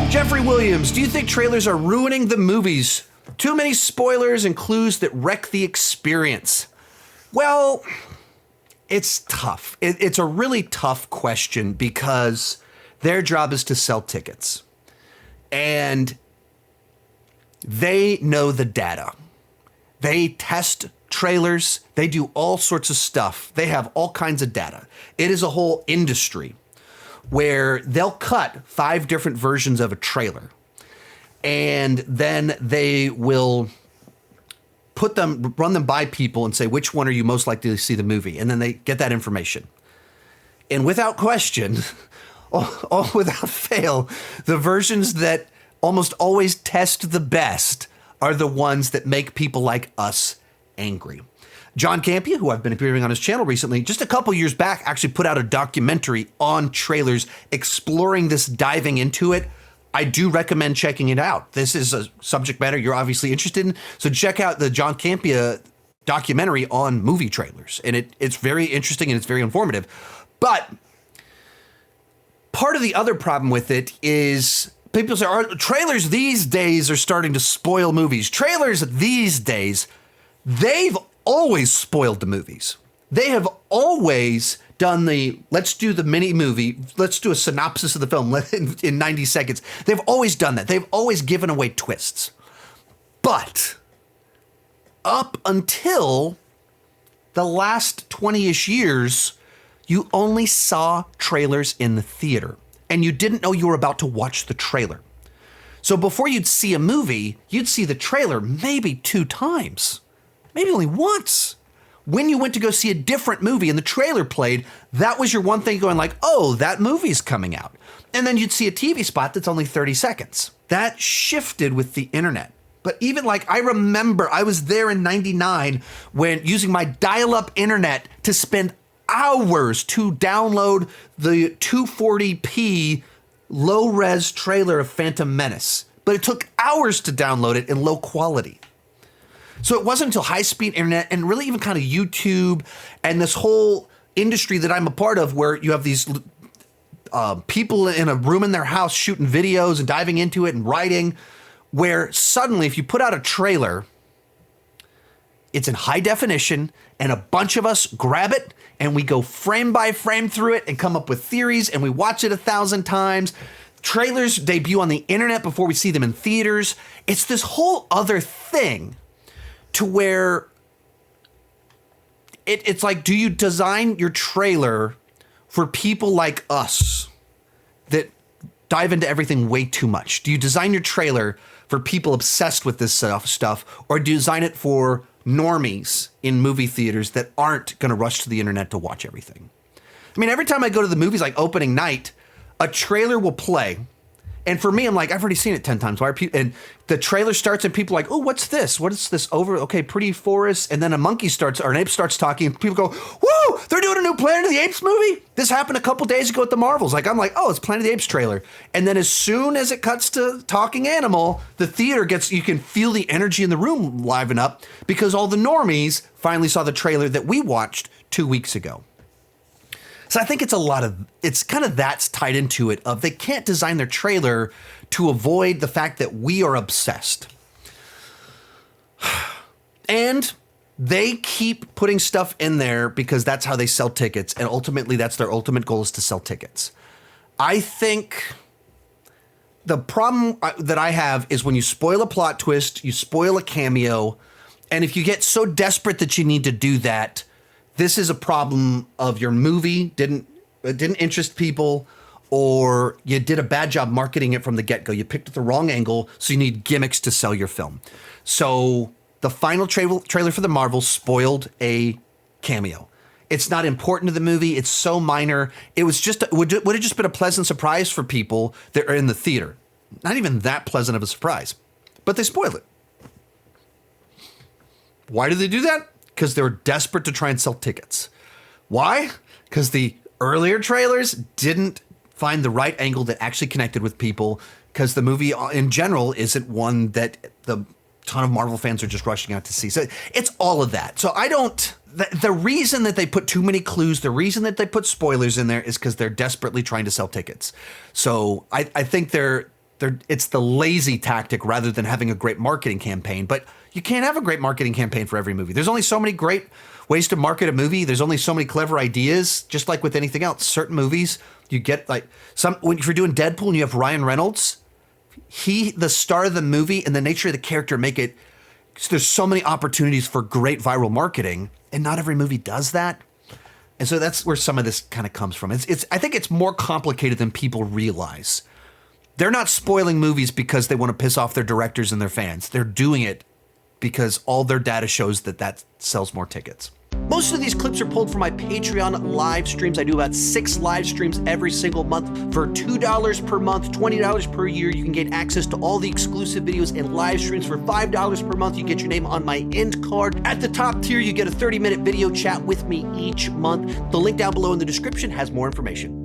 Jeffrey Williams, do you think trailers are ruining the movies? Too many spoilers and clues that wreck the experience. Well, it's tough. It's a really tough question because their job is to sell tickets. And they know the data. They test trailers. They do all sorts of stuff. They have all kinds of data. It is a whole industry where they'll cut 5 different versions of a trailer. And then they will run them by people and say, which one are you most likely to see the movie? And then they get that information. And without question, all without fail, the versions that almost always test the best are the ones that make people like us angry. John Campea, who I've been appearing on his channel recently, just a couple years back, actually put out a documentary on trailers exploring this, diving into it. I do recommend checking it out. This is a subject matter you're obviously interested in. So check out the John Campea documentary on movie trailers. And it's very interesting and it's very informative. But part of the other problem with it is people say, trailers these days are starting to spoil movies. Trailers these days, they've always spoiled the movies. They have always done let's do the mini movie, let's do a synopsis of the film in 90 seconds. They've always done that. They've always given away twists. But up until the last 20-ish years, you only saw trailers in the theater and you didn't know you were about to watch the trailer. So before you'd see a movie, you'd see the trailer maybe 2 times, maybe only once. When you went to go see a different movie and the trailer played, that was your one thing going like, oh, that movie's coming out. And then you'd see a TV spot that's only 30 seconds. That shifted with the internet. But even I remember I was there in 99 when using my dial-up internet to spend hours to download the 240p low-res trailer of Phantom Menace. But it took hours to download it in low quality. So it wasn't until high-speed internet and really even kind of YouTube and this whole industry that I'm a part of where you have these people in a room in their house shooting videos and diving into it and writing, where suddenly if you put out a trailer, it's in high definition and a bunch of us grab it and we go frame by frame through it and come up with theories and we watch it 1,000 times. Trailers debut on the internet before we see them in theaters. It's this whole other thing to where it's like, do you design your trailer for people like us that dive into everything way too much? Do you design your trailer for people obsessed with this stuff, or do you design it for normies in movie theaters that aren't going to rush to the internet to watch everything? I mean, every time I go to the movies, like opening night, a trailer will play. And for me, I'm like, I've already seen it 10 times. Why are people? And the trailer starts and people are like, oh, what's this? What is this over? Okay, pretty forest. And then a monkey starts, or an ape starts talking and people go, whoa, they're doing a new Planet of the Apes movie? This happened a couple days ago at the Marvels. I'm like, oh, it's Planet of the Apes trailer. And then as soon as it cuts to talking animal, the theater you can feel the energy in the room liven up because all the normies finally saw the trailer that we watched 2 weeks ago. So I think it's kind of that's tied into it of they can't design their trailer to avoid the fact that we are obsessed. And they keep putting stuff in there because that's how they sell tickets. And ultimately that's their ultimate goal is to sell tickets. I think the problem that I have is when you spoil a plot twist, you spoil a cameo. And if you get so desperate that you need to do that, this is a problem of your movie didn't interest people, or you did a bad job marketing it from the get-go. You picked the wrong angle, so you need gimmicks to sell your film. So the final trailer for the Marvels spoiled a cameo. It's not important to the movie. It's so minor. It was just would have just been a pleasant surprise for people that are in the theater. Not even that pleasant of a surprise, but they spoiled it. Why did they do that? Because they were desperate to try and sell tickets. Why? Because the earlier trailers didn't find the right angle that actually connected with people, because the movie in general isn't one that the ton of Marvel fans are just rushing out to see. So it's all of that. So the reason that they put too many clues, the reason that they put spoilers in there is because they're desperately trying to sell tickets. So I think they're It's the lazy tactic rather than having a great marketing campaign. But you can't have a great marketing campaign for every movie. There's only so many great ways to market a movie. There's only so many clever ideas, just like with anything else. Certain movies, you get like if you're doing Deadpool and you have Ryan Reynolds, the star of the movie and the nature of the character make it, there's so many opportunities for great viral marketing, and not every movie does that. And so that's where some of this kind of comes from. I think it's more complicated than people realize. They're not spoiling movies because they want to piss off their directors and their fans. They're doing it because all their data shows that sells more tickets. Most of these clips are pulled from my Patreon live streams. I do about 6 live streams every single month. For $2 per month, $20 per year, you can get access to all the exclusive videos and live streams. For $5 per month, you get your name on my end card. At the top tier, you get a 30-minute video chat with me each month. The link down below in the description has more information.